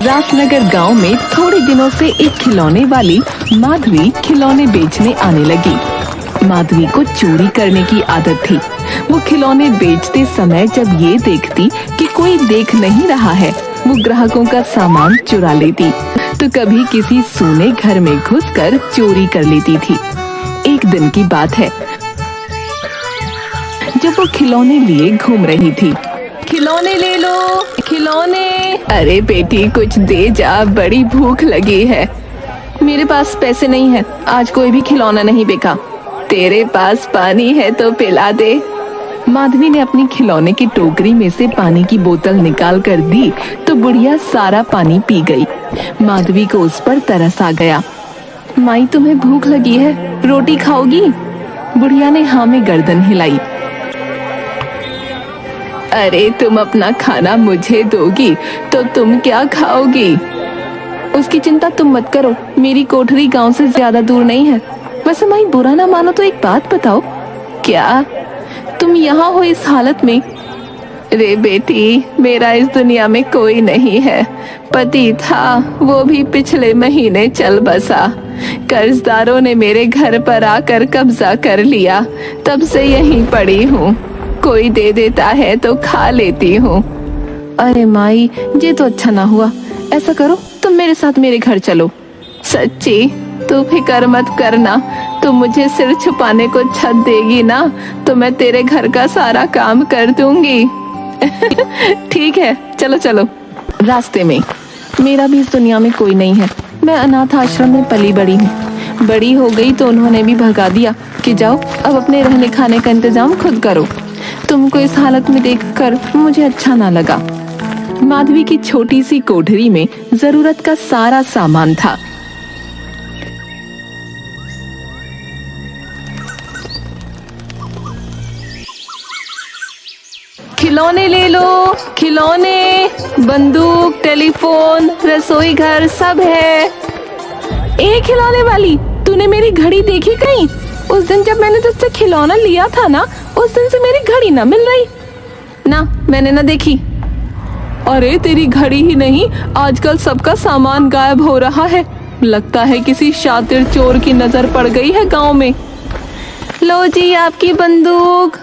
राजनगर गांव में थोड़े दिनों से एक खिलौने वाली माधवी खिलौने बेचने आने लगी। माधवी को चोरी करने की आदत थी। वो खिलौने बेचते समय जब ये देखती कि कोई देख नहीं रहा है, वो ग्राहकों का सामान चुरा लेती, तो कभी किसी सूने घर में घुसकर चोरी कर लेती थी। एक दिन की बात है जब वो खिलौने लिए घूम रही थी। खिलौने ले लो, खिलौने। अरे बेटी कुछ दे जा, बड़ी भूख लगी है। मेरे पास पैसे नहीं है, आज कोई भी खिलौना नहीं बिका। तेरे पास पानी है तो पिला दे। माधवी ने अपनी खिलौने की टोकरी में से पानी की बोतल निकाल कर दी तो बुढ़िया सारा पानी पी गई। माधवी को उस पर तरस आ गया। माई तुम्हें भूख लगी है, रोटी खाओगी? बुढ़िया ने हाँ में गर्दन हिलाई। अरे तुम अपना खाना मुझे दोगी तो तुम क्या खाओगी? उसकी चिंता तुम मत करो, मेरी कोठरी गांव से ज्यादा दूर नहीं है। वैसे माई बुरा ना मानो तो एक बात बताओ, क्या तुम यहाँ हो इस हालत में? रे बेटी, मेरा इस दुनिया में कोई नहीं है। पति था, वो भी पिछले महीने चल बसा। कर्जदारों ने मेरे घर पर आकर कब्जा कर लिया, तब से यहीं पड़ी हूँ। कोई दे देता है तो खा लेती हूँ। अरे माई, ये तो अच्छा ना हुआ। ऐसा करो, तुम मेरे साथ मेरे घर चलो। सच्ची? तू फिक्र मत करना, तू मुझे सिर छुपाने को छत देगी ना तो मैं तेरे घर का सारा काम कर दूंगी। ठीक है, चलो चलो। रास्ते में मेरा भी इस दुनिया में कोई नहीं है, मैं अनाथ आश्रम में पली बड़ी हूँ। बड़ी हो गई तो उन्होंने भी भगा दिया कि जाओ अब अपने रहने खाने का इंतजाम खुद करो। तुमको इस हालत में देखकर मुझे अच्छा ना लगा। माधवी की छोटी सी कोठरी में जरूरत का सारा सामान था। खिलौने ले लो, खिलौने, बंदूक, टेलीफोन, रसोई घर सब है। एक खिलौने वाली, तूने मेरी घड़ी देखी कहीं? उस दिन जब मैंने तुझसे खिलौना लिया था ना, उस दिन से मेरी घड़ी ना मिल रही। ना, मैंने ना देखी। अरे तेरी घड़ी ही नहीं, आजकल सबका सामान गायब हो रहा है। लगता है किसी शातिर चोर की नजर पड़ गई है गांव में। लो जी आपकी बंदूक।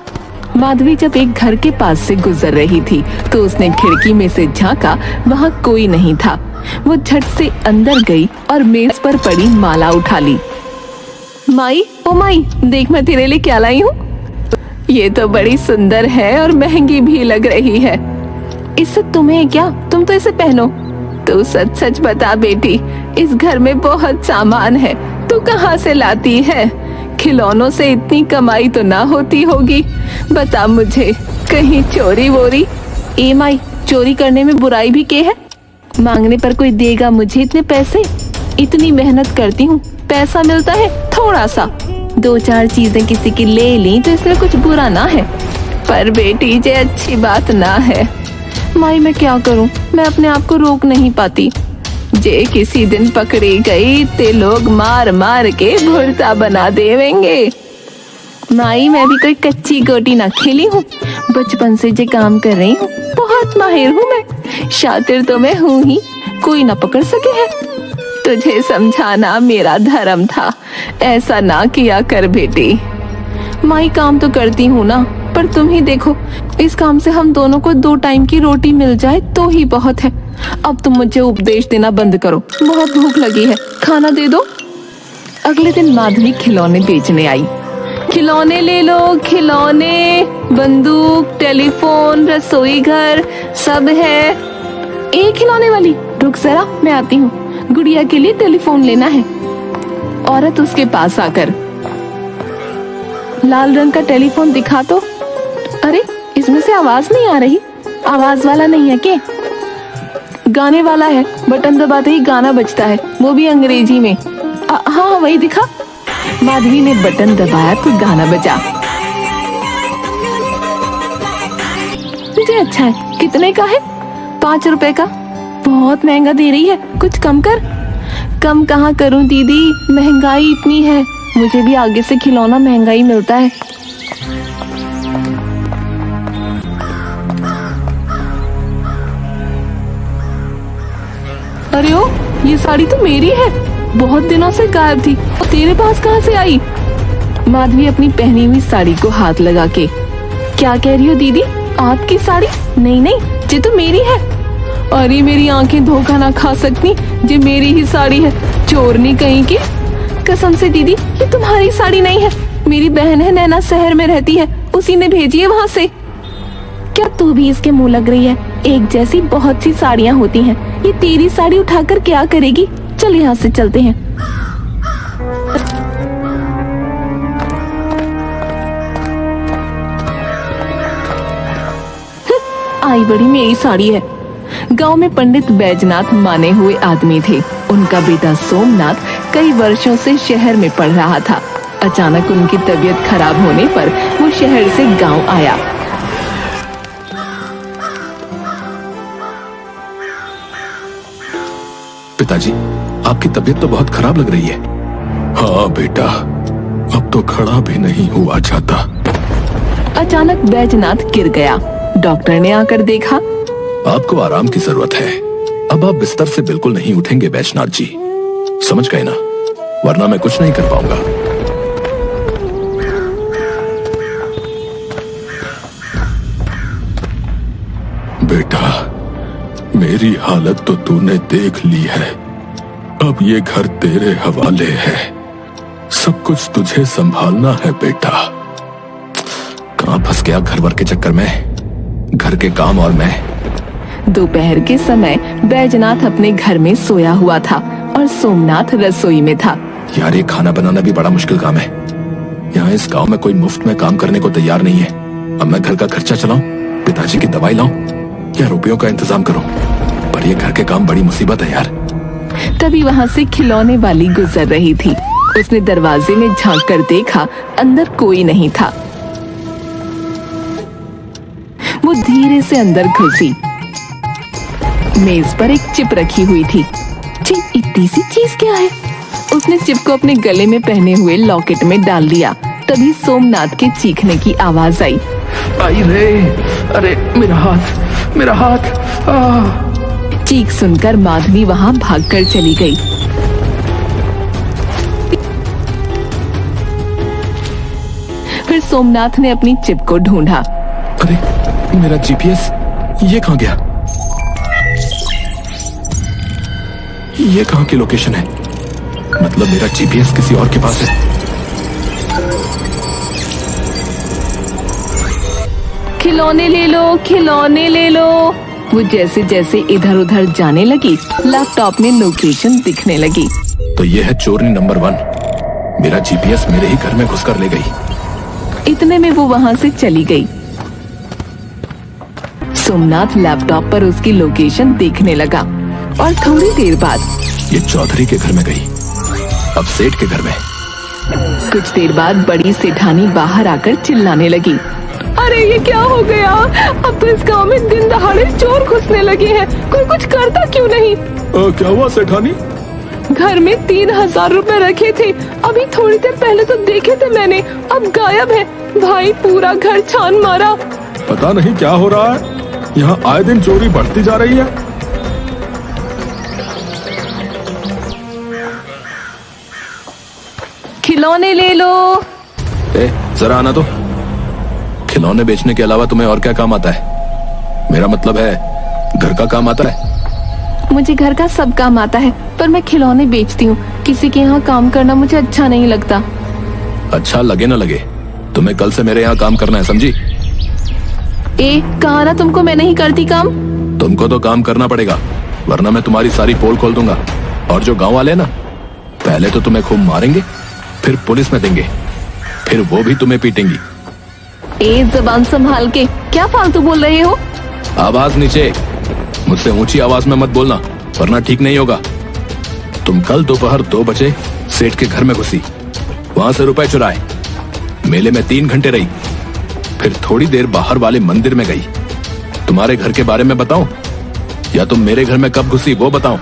माधवी जब एक घर के पास से गुजर रही थी तो उसने खिड़की में से झांका, वहाँ कोई नहीं था। वो झट से अंदर गई और मेज पर पड़ी माला उठा ली। माई, ओ माई, देख मैं तेरे लिए क्या लाई हूँ। ये तो बड़ी सुंदर है और महंगी भी लग रही है। इससे तुम्हें क्या, तुम तो इसे पहनो। तू सच सच बता बेटी, इस घर में बहुत सामान है, तू कहाँ से लाती है? खिलौनों से इतनी कमाई तो ना होती होगी, बता मुझे, कहीं चोरी वोरी? ए माई, चोरी करने में बुराई भी क्या है? मांगने पर कोई देगा मुझे इतने पैसे? इतनी मेहनत करती हूँ, पैसा मिलता है थोड़ा सा। दो चार चीजें किसी की ले ली तो इसमें कुछ बुरा ना है, पर बेटी ये अच्छी बात ना है। माई मैं क्या करूं, मैं अपने आप को रोक नहीं पाती। जे किसी दिन पकड़ी गई ते लोग मार मार के भुर्ता बना देवेंगे। माई मैं भी कोई कच्ची गोटी ना खेली हूँ, बचपन से जे काम कर रही हूँ, बहुत माहिर हूँ मैं। शातिर तो मैं हूँ ही, कोई ना पकड़ सके है। तुझे समझाना मेरा धर्म था, ऐसा ना किया कर बेटी। माई काम तो करती हूँ ना, पर तुम ही देखो, इस काम से हम दोनों को 2 टाइम की रोटी मिल जाए तो ही बहुत है। अब तुम मुझे उपदेश देना बंद करो, बहुत भूख लगी है, खाना दे दो। अगले दिन माधवी खिलौने बेचने आई। खिलौने ले लो, खिलौने, बंदूक, टेलीफोन, रसोई घर सब है। एक खिलौने वाली, रुक जरा मैं आती हूँ, गुड़िया के लिए टेलीफोन लेना है। औरत उसके पास आकर, लाल रंग का टेलीफोन दिखा तो। अरे इसमें से आवाज नहीं आ रही, आवाज वाला नहीं है क्या? गाने वाला है, बटन दबाते ही गाना बजता है, वो भी अंग्रेजी में। हाँ वही दिखा। माधवी ने बटन दबाया तो गाना बजा। मुझे अच्छा है, कितने का है? 5 रुपए का। बहुत महंगा दे रही है, कुछ कम कर। कम कहाँ करूं दीदी, महंगाई इतनी है, मुझे भी आगे से खिलौना महंगा ही मिलता है। अरे ओ, ये साड़ी तो मेरी है, बहुत दिनों से गायब थी, तेरे पास कहाँ से आई? माधवी अपनी पहनी हुई साड़ी को हाथ लगा के, क्या कह रही हो दीदी, आपकी साड़ी? नहीं नहीं, ये तो मेरी है। अरे मेरी आंखें धोखा ना खा सकती, ये मेरी ही साड़ी है, चोरनी कहीं की। कसम से दीदी, ये तुम्हारी साड़ी नहीं है, मेरी बहन है नैना शहर में रहती है, उसी ने भेजी है वहाँ से। क्या तू भी इसके मुंह लग रही है? एक जैसी बहुत सी साड़ियाँ होती हैं, ये तेरी साड़ी उठाकर क्या करेगी? चल यहाँ से चलते हैं। आई बड़ी मेरी साड़ी है। गांव में पंडित बैजनाथ माने हुए आदमी थे। उनका बेटा सोमनाथ कई वर्षों से शहर में पढ़ रहा था। अचानक उनकी तबीयत खराब होने पर वो शहर से गांव आया। पिताजी, आपकी तबीयत तो बहुत खराब लग रही है। हाँ बेटा, अब तो खड़ा भी नहीं हुआ जाता। अचानक बैजनाथ गिर गया। डॉक्टर ने आकर देखा। आपको आराम की जरूरत है, अब आप बिस्तर से बिल्कुल नहीं उठेंगे बैजनाथ जी, समझ गए ना? वरना मैं कुछ नहीं कर पाऊंगा। बेटा, मेरी हालत तो तूने देख ली है, अब ये घर तेरे हवाले है, सब कुछ तुझे संभालना है बेटा। कहां फंस गया घर वर के चक्कर में, घर के काम और मैं। दोपहर के समय बैजनाथ अपने घर में सोया हुआ था और सोमनाथ रसोई में था। यार, ये खाना बनाना भी बड़ा मुश्किल काम है। यहाँ इस गांव में कोई मुफ्त में काम करने को तैयार नहीं है। अब मैं घर का खर्चा चलाऊं, पिताजी की दवाई लाऊं या रुपयों का इंतजाम करूं, पर ये घर के काम बड़ी मुसीबत है यार। तभी वहाँ से खिलौने वाली गुजर रही थी। उसने दरवाजे में झांक कर देखा, अंदर कोई नहीं था। वो धीरे से अंदर घुसी। मेज पर एक चिप रखी हुई थी। इतनी सी चीज क्या है? उसने चिप को अपने गले में पहने हुए लॉकेट में डाल दिया। तभी सोमनाथ के चीखने की आवाज आई। आई रे, अरे मेरा हाथ, मेरा हाथ। चीख सुनकर माधवी वहाँ भागकर चली गई। फिर सोमनाथ ने अपनी चिप को ढूंढा। अरे मेरा जीपीएस, ये कहाँ गया? ये कहाँ की लोकेशन है? मतलब मेरा जीपीएस किसी और के पास है। खिलौने ले लो, खिलौने ले लो। वो जैसे जैसे इधर उधर जाने लगी, लैपटॉप में लोकेशन दिखने लगी। तो ये है चोरनी नंबर 1। मेरा जीपीएस मेरे ही घर में घुसकर ले गई। इतने में वो वहाँ से चली गई। सोमनाथ लैपटॉप पर उसकी लोकेशन देखने लगा और थोड़ी देर बाद ये चौधरी के घर में गई, अब सेठ के घर में। कुछ देर बाद बड़ी सेठानी बाहर आकर चिल्लाने लगी। अरे ये क्या हो गया? अब तो इस गांव में दिन दहाड़े चोर घुसने लगे हैं, कोई कुछ करता क्यों नहीं? क्या हुआ सेठानी? घर में 3000 रुपए रखे थे, अभी थोड़ी देर पहले तो देखे थे मैंने, अब गायब है। भाई पूरा घर छान मारा। पता नहीं क्या हो रहा है, यहाँ आए दिन चोरी बढ़ती जा रही है। खिलौने ले लो। जरा आना तो। खिलौने बेचने के अलावा तुम्हें और क्या काम आता है? मेरा मतलब है घर का काम आता है? मुझे घर का सब काम आता है, पर मैं खिलौने बेचती हूँ। किसी के यहाँ काम करना मुझे अच्छा नहीं लगता। अच्छा लगे ना लगे, तुम्हें कल से मेरे यहाँ काम करना है, समझी? कहा ना तुमको मैं नहीं करती काम। तुमको तो काम करना पड़ेगा, वरना मैं तुम्हारी सारी पोल खोल दूंगा। और जो गांव वाले ना, पहले तो तुम्हें खूब मारेंगे, फिर पुलिस में देंगे, फिर वो भी तुम्हें पीटेंगी। जबान संभाल के, क्या फालतू बोल रहे हो? आवाज नीचे, मुझसे ऊंची आवाज में मत बोलना, वरना ठीक नहीं होगा। तुम कल दोपहर 2 बजे सेठ के घर में घुसी, वहां से रुपए चुराए, मेले में 3 घंटे रही, फिर थोड़ी देर बाहर वाले मंदिर में गई। तुम्हारे घर के बारे में बताऊं या तुम मेरे घर में कब घुसी वो बताऊं?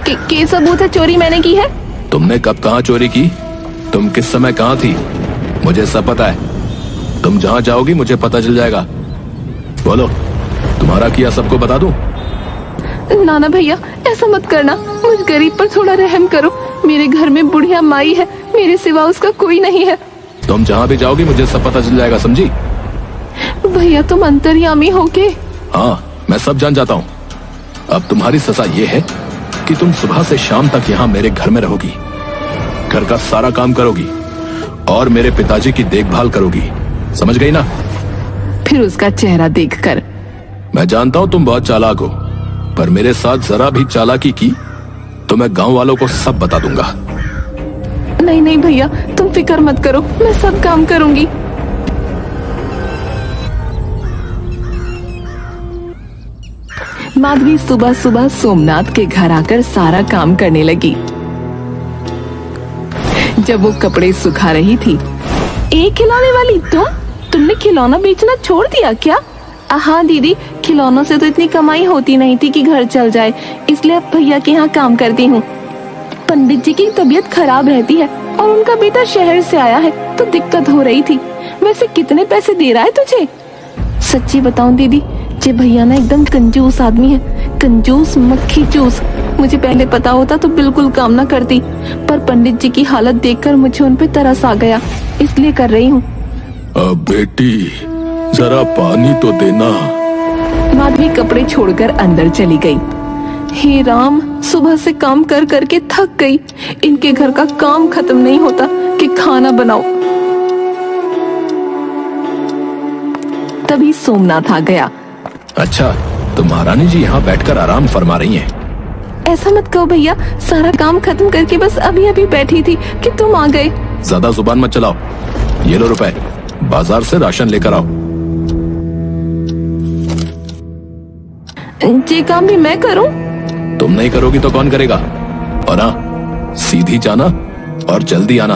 के सबूत है चोरी मैंने की है? तुमने कब कहां चोरी की, तुम किस समय कहां थी, मुझे सब पता है। तुम जहां जाओगी मुझे पता चल जाएगा। बोलो, तुम्हारा किया सबको बता दूं? नाना भैया ऐसा मत करना, मुझ गरीब पर थोड़ा रहम करो। मेरे घर में बुढ़िया माई है, मेरे सिवा उसका कोई नहीं है। तुम जहाँ भी जाओगी मुझे सब पता चल जाएगा, समझी? भैया तुम अंतर्यामी हो के? हाँ, मैं सब जान जाता हूँ। अब तुम्हारी सजा ये है कि तुम सुबह से शाम तक यहाँ मेरे घर में रहोगी, घर का सारा काम करोगी और मेरे पिताजी की देखभाल करोगी, समझ गई ना? फिर उसका चेहरा देखकर, मैं जानता हूँ तुम बहुत चालाक हो, पर मेरे साथ जरा भी चालाकी की तो मैं गांव वालों को सब बता दूंगा। नहीं नहीं भैया तुम फिक्र मत करो, मैं सब काम करूंगी। माधवी सुबह सुबह सोमनाथ के घर आकर सारा काम करने लगी। जब वो कपड़े सुखा रही थी, एक खिलौने वाली तुमने खिलौना बेचना छोड़ दिया क्या? हाँ दीदी, खिलौनों से तो इतनी कमाई होती नहीं थी कि घर चल जाए, इसलिए अब भैया के यहाँ काम करती हूँ। पंडित जी की तबीयत खराब रहती है और उनका बेटा शहर से आया है तो दिक्कत हो रही थी। वैसे कितने पैसे दे रहा है तुझे? सच्ची बताऊं दीदी, ये भैया ना एकदम कंजूस आदमी है, कंजूस मक्खी चूस। मुझे पहले पता होता तो बिल्कुल काम ना करती, पर पंडित जी की हालत देखकर मुझे उन पे तरस आ गया, इसलिए कर रही हूँ। अब बेटी जरा पानी तो देना। माधवी कपड़े छोड़कर अंदर चली गई। हे राम, सुबह से काम कर करके थक गई, इनके घर का काम खत्म नहीं होता कि खाना बनाओ। तभी सोमनाथ आ गया। अच्छा, तो महारानी जी यहाँ बैठकर आराम फरमा रही हैं। ऐसा मत कहो भैया, सारा काम खत्म करके बस अभी अभी बैठी थी कि तुम आ गए। ज्यादा जुबान मत चलाओ। ये लो रुपए, बाजार से राशन लेकर आओ। ये काम भी मैं करूं? तुम नहीं करोगी तो कौन करेगा? और हाँ, सीधी जाना और जल्दी आना,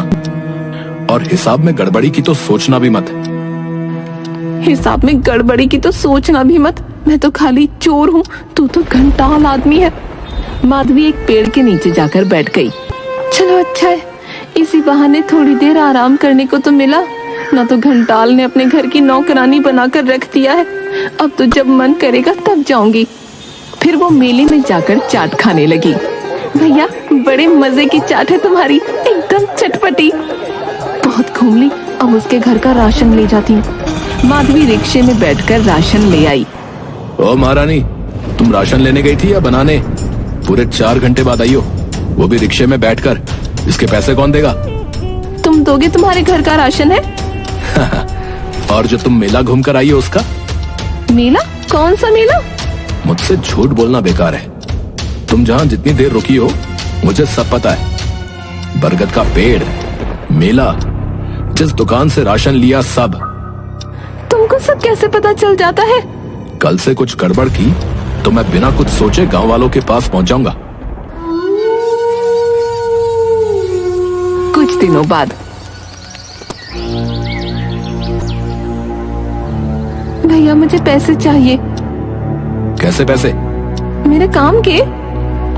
और हिसाब में गड़बड़ी की तो सोचना भी मत। हिसाब में गड़बड़ी की तो सोचना भी मत? मैं तो खाली चोर हूँ, तू तो घंटाल आदमी है। माधवी एक पेड़ के नीचे जाकर बैठ गई। चलो अच्छा है, इसी बहाने थोड़ी देर आराम करने को तो मिला। ना तो घंटाल ने अपने घर की नौकरानी बनाकर रख दिया है, अब तो जब मन करेगा तब जाऊंगी। फिर वो मेले में जाकर चाट खाने लगी। भैया बड़े मजे की चाट है तुम्हारी, एकदम चटपटी। बहुत घूम ली, अब उसके घर का राशन ले जाती हूँ। माधवी रिक्शे में बैठकर राशन ले आई। ओ महारानी, तुम राशन लेने गई थी या बनाने? पूरे 4 घंटे बाद आई हो, वो भी रिक्शे में बैठकर। इसके पैसे कौन देगा? तुम दोगे, तुम्हारे घर का राशन है। और जो तुम मेला घूम कर आई हो उसका? मेला? कौन सा मेला? मुझसे झूठ बोलना बेकार है। तुम जहाँ जितनी देर रुकी हो मुझे सब पता है। बरगद का पेड़, मेला, जिस दुकान से राशन लिया, सब। तुमको सब कैसे पता चल जाता है? कल से कुछ गड़बड़ की तो मैं बिना कुछ सोचे गांव वालों के पास पहुंच जाऊंगा। कुछ दिनों बाद भैया मुझे पैसे चाहिए। कैसे पैसे? मेरे काम के।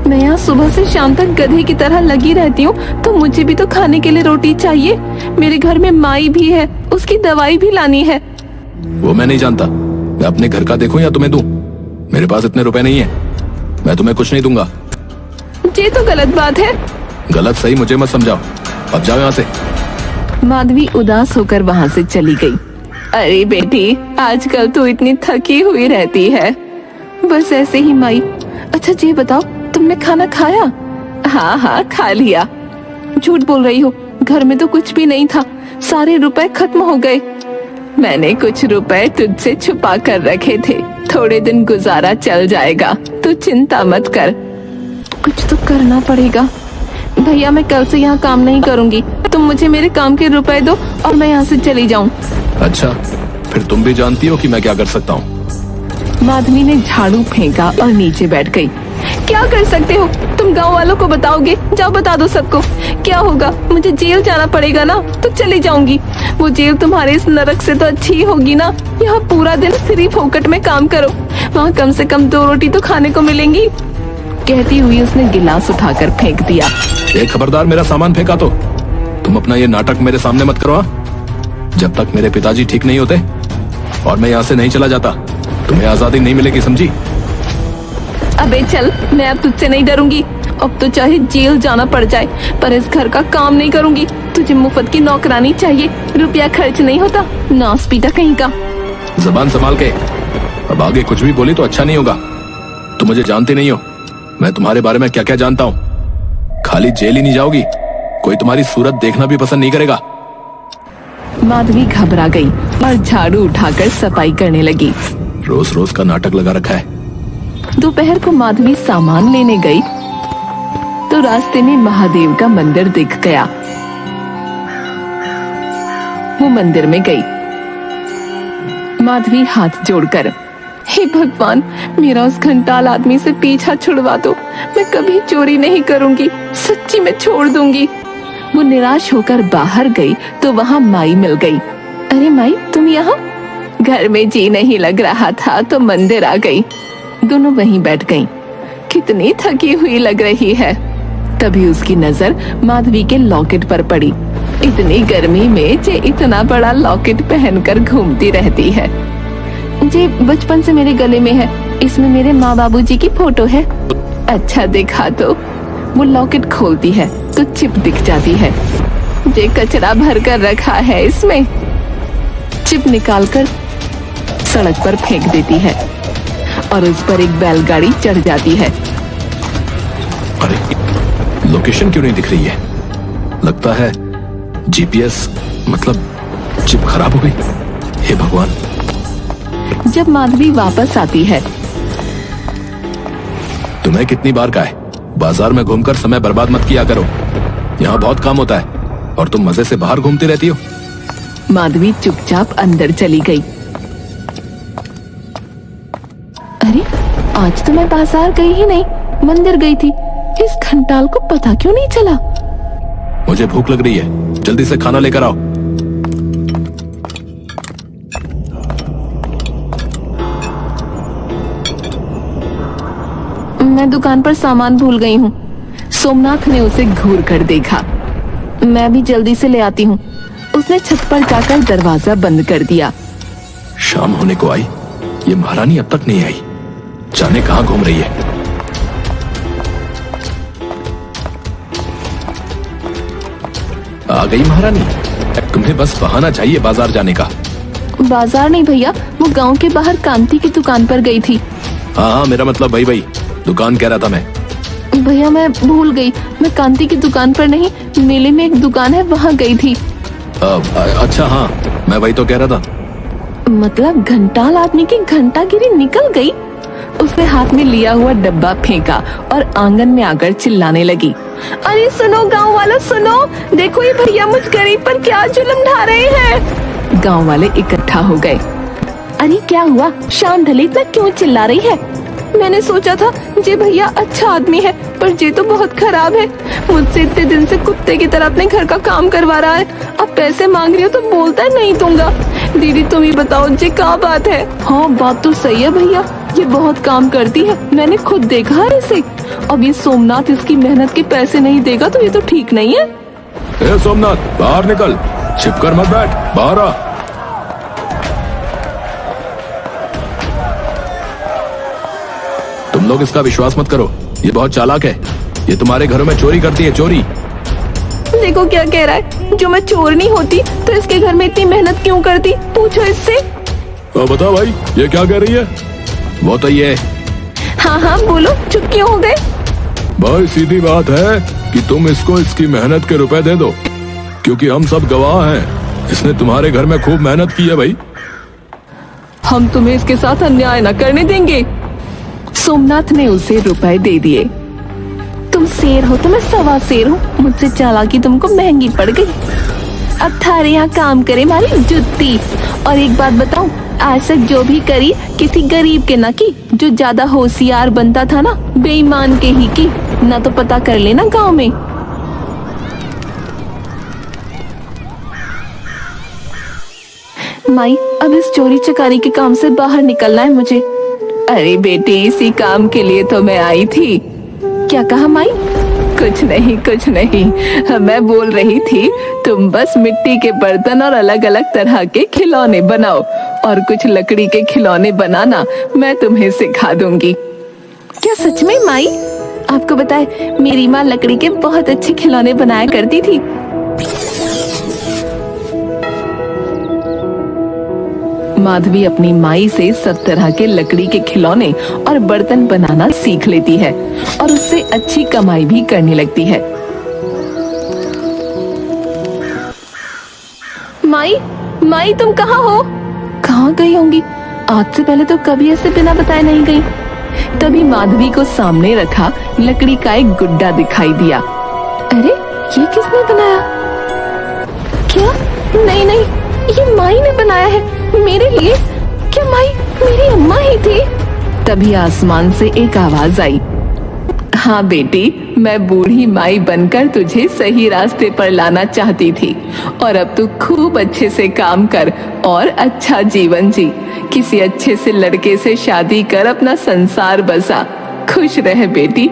मैं यहाँ सुबह से शाम तक गधे की तरह लगी रहती हूँ, तो मुझे भी तो खाने के लिए रोटी चाहिए। मेरे घर में माई भी है, उसकी दवाई भी लानी है। वो मैं नहीं जानता, मैं अपने घर का देखूं या तुम्हें दूं? मेरे पास इतने रुपए नहीं है, मैं तुम्हें कुछ नहीं दूंगा। ये तो गलत बात है। गलत सही मुझे मत समझाओ, अब जाओ यहाँ से। माधवी उदास होकर वहाँ से चली गई। अरे बेटी, आजकल तो इतनी थकी हुई रहती है। बस ऐसे ही माई। अच्छा ये बताओ, तुमने खाना खाया? हाँ हाँ खा लिया। झूठ बोल रही हो, घर में तो कुछ भी नहीं था, सारे रुपए खत्म हो गए। मैंने कुछ रुपए तुझसे छुपा कर रखे थे, थोड़े दिन गुजारा चल जाएगा, तू चिंता मत कर। कुछ तो करना पड़ेगा। भैया मैं कल से यहाँ काम नहीं करूँगी, तुम मुझे मेरे काम के रुपए दो और मैं यहाँ से चली जाऊँ। अच्छा, फिर तुम भी जानती हो कि मैं क्या कर सकता हूँ। माधवी ने झाड़ू फेंका और नीचे बैठ गई। क्या कर सकते हो? तुम गांव वालों को बताओगे? जाओ बता दो सबको। क्या होगा? मुझे जेल जाना पड़ेगा ना, तो चली जाऊंगी। वो जेल तुम्हारे इस नरक से तो अच्छी ही होगी ना। यहाँ पूरा दिन फ्री फोकट में काम करो, वहाँ कम से कम 2 रोटी तो खाने को मिलेंगी। कहती हुई उसने गिलास उठाकर फेंक दिया। एक खबरदार, मेरा सामान फेंका तो तुम अपना ये नाटक मेरे सामने मत करो। जब तक मेरे पिताजी ठीक नहीं होते और मैं यहाँ से नहीं चला जाता, तुम्हें आजादी नहीं मिलेगी, समझी? अबे चल, मैं अब तुझसे नहीं डरूंगी। अब तो चाहे जेल जाना पड़ जाए, पर इस घर का काम नहीं करूंगी। तुझे मुफ्त की नौकरानी चाहिए, रुपया खर्च नहीं होता। नास पीटा कहीं का। जबान संभाल के, अब आगे कुछ भी बोली तो अच्छा नहीं होगा। तुम मुझे जानते नहीं हो, मैं तुम्हारे बारे में क्या क्या जानता हूँ। खाली जेल ही नहीं जाओगी, कोई तुम्हारी सूरत देखना भी पसंद नहीं करेगा। माधवी घबरा गई और झाड़ू उठाकर सफाई करने लगी। रोज रोज का नाटक लगा रखा है। दोपहर को माधवी सामान लेने गई तो रास्ते में महादेव का मंदिर दिख गया। वो मंदिर में गई। माधवी हाथ जोड़कर, हे भगवान, मेरा उस घंटाल आदमी से पीछा छुड़वा दो। मैं कभी चोरी नहीं करूंगी, सच्ची मैं छोड़ दूंगी। वो निराश होकर बाहर गई तो वहाँ माई मिल गई। अरे माई, तुम यहाँ? घर में जी नहीं लग रहा था तो मंदिर आ गई। दोनों वहीं बैठ गईं। कितनी थकी हुई लग रही है। तभी उसकी नजर माधवी के लॉकेट पर पड़ी। इतनी गर्मी में जे इतना बड़ा लॉकेट पहनकर घूमती रहती है। जे बचपन से मेरे गले में है, इसमें मेरे माँ बाबूजी की फोटो है। अच्छा देखा तो। वो लॉकेट खोलती है तो चिप दिख जाती है। जे कचरा भर कर रखा है इसमें। चिप निकालकर सड़क पर फेंक देती है और उस पर एक बैलगाड़ी चढ़ जाती है। अरे लोकेशन क्यों नहीं दिख रही है? लगता है जीपीएस मतलब चिप खराब हो गई। हे भगवान। जब माधवी वापस आती है, तुम्हें कितनी बार कहा है, बाजार में घूमकर समय बर्बाद मत किया करो। यहाँ बहुत काम होता है और तुम मजे से बाहर घूमती रहती हो। माधवी चुपचाप अंदर चली गई। अरे आज तो मैं बाजार गई ही नहीं, मंदिर गई थी। इस घंटाल को पता क्यों नहीं चला? मुझे भूख लग रही है, जल्दी से खाना लेकर आओ। मैं दुकान पर सामान भूल गई हूँ। सोमनाथ ने उसे घूर कर देखा। मैं भी जल्दी से ले आती हूँ। उसने छत पर जाकर दरवाजा बंद कर दिया। शाम होने को आई, ये महारानी अब तक नहीं आई। जाने कहाँ घूम रही है। आ गई महारानी। तुम्हें बस बहाना चाहिए बाजार जाने का। बाजार नहीं भैया, वो गांव के बाहर कांति की दुकान पर गई थी। हाँ हाँ, मेरा मतलब वही दुकान कह रहा था मैं। भैया मैं भूल गई, मैं कांति की दुकान पर नहीं, मेले में एक दुकान है वहाँ गई थी। अच्छा हाँ, मैं वही तो कह रहा था। मतलब घंटाल आदमी की घंटागिरी निकल गई। उसने हाथ में लिया हुआ डब्बा फेंका और आंगन में आकर चिल्लाने लगी। अरे सुनो गांव वालों, सुनो, देखो ये भैया मुझ गरीब पर क्या जुल्म ढा रहे हैं। गांव वाले इकट्ठा हो गए। अरे क्या हुआ, शाम ढली इतना क्यों चिल्ला रही है? मैंने सोचा था जे भैया अच्छा आदमी है, पर जे तो बहुत खराब है। मुझसे इतने दिन से कुत्ते की तरह अपने घर का काम करवा रहा है। अब पैसे मांग रही हो तो बोलता है नहीं दूंगा। दीदी तुम ही बताओ जे क्या बात है? हाँ बात तो सही है भैया, ये बहुत काम करती है, मैंने खुद देखा है इसे। अब ये सोमनाथ इसकी मेहनत के पैसे नहीं देगा तो ये तो ठीक नहीं है। ए सोमनाथ, बाहर निकल, छिपकर मत बैठ, बाहर आ। तुम लोग इसका विश्वास मत करो, ये बहुत चालाक है। ये तुम्हारे घरों में चोरी करती है, चोरी। देखो क्या कह रहा है, जो मैं चोर नहीं होती तो इसके घर में इतनी मेहनत क्यों करती? पूछो इससे। तो बता भाई, ये क्या कह रही है? वो तो ये। हाँ हाँ बोलो, चुप क्यों हो गए? भाई सीधी बात है कि तुम इसको इसकी मेहनत के रुपए दे दो, क्योंकि हम सब गवाह हैं। इसने तुम्हारे घर में खूब मेहनत की है भाई। हम तुम्हें इसके साथ अन्याय न करने देंगे। सोमनाथ ने उसे रुपए दे दिए। तुम शेर हो तो मैं सवा शेर हूँ, मुझसे चालाकी तुमको महंगी पड़ गई। अब थारे यहाँ काम करे मारी जुत्ती। और एक बात बताऊं, आज तक जो भी करी किसी गरीब के ना की, जो ज्यादा होशियार बनता था ना बेईमान के ही की। ना तो पता कर लेना गांव में। माई अब इस चोरी चकारी के काम से बाहर निकलना है मुझे। अरे बेटी, इसी काम के लिए तो मैं आई थी। क्या कहा माई? कुछ नहीं कुछ नहीं, मैं बोल रही थी तुम बस मिट्टी के बर्तन और अलग अलग तरह के खिलौने बनाओ, और कुछ लकड़ी के खिलौने बनाना मैं तुम्हें सिखा दूंगी। क्या सच में माई? आपको बताए मेरी माँ लकड़ी के बहुत अच्छे खिलौने बनाया करती थी। माधवी अपनी माई से सब तरह के लकड़ी के खिलौने और बर्तन बनाना सीख लेती है और उससे अच्छी कमाई भी करने लगती है। माई, माई तुम कहाँ हो? कहाँ गई होंगी? आज से पहले तो कभी ऐसे बिना बताए नहीं गई। तभी माधवी को सामने रखा लकड़ी का एक गुड्डा दिखाई दिया। अरे ये किसने बनाया? क्या? नहीं नहीं, ये माई ने बनाया है मेरे लिए। क्या माई मेरी अम्मा ही थी? तभी आसमान से एक आवाज आई। हाँ बेटी, मैं बूढ़ी माई बनकर तुझे सही रास्ते पर लाना चाहती थी और अब तू खूब अच्छे से काम कर और अच्छा जीवन जी। किसी अच्छे से लड़के से शादी कर अपना संसार बसा। खुश रह बेटी।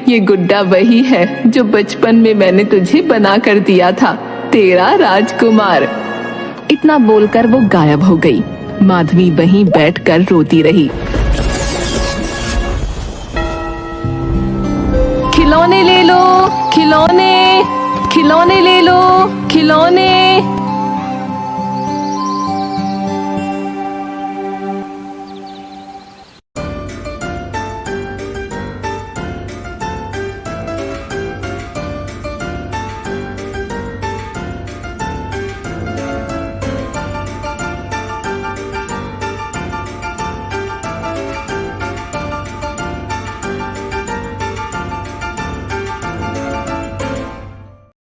ये गुड्डा वही है जो बचपन में मैंने तुझे बना कर दिया था, तेरा राजकुमार। इतना बोलकर वो गायब हो गई। माधवी वहीं बैठकर रोती रही। खिलौने ले लो, खिलौने, खिलौने ले लो, खिलौने।